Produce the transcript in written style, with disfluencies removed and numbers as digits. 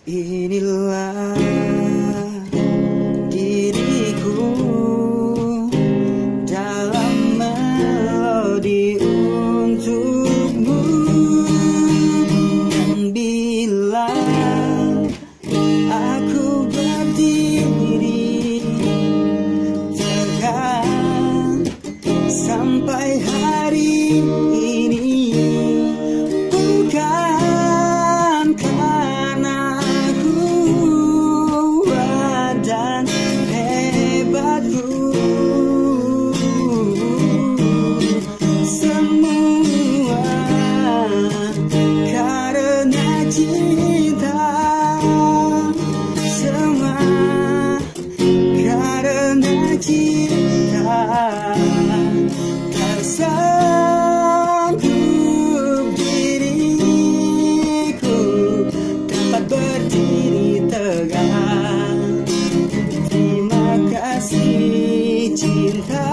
Inilah diriku dalam melodi untukmu, dan bila aku berdiri tegak sampai hari ini, bukan karena kuat dan hebatku, semua karena cinta, semua karena cinta. Tak sanggup diriku dapat berdiri tegak. Terima kasih cinta.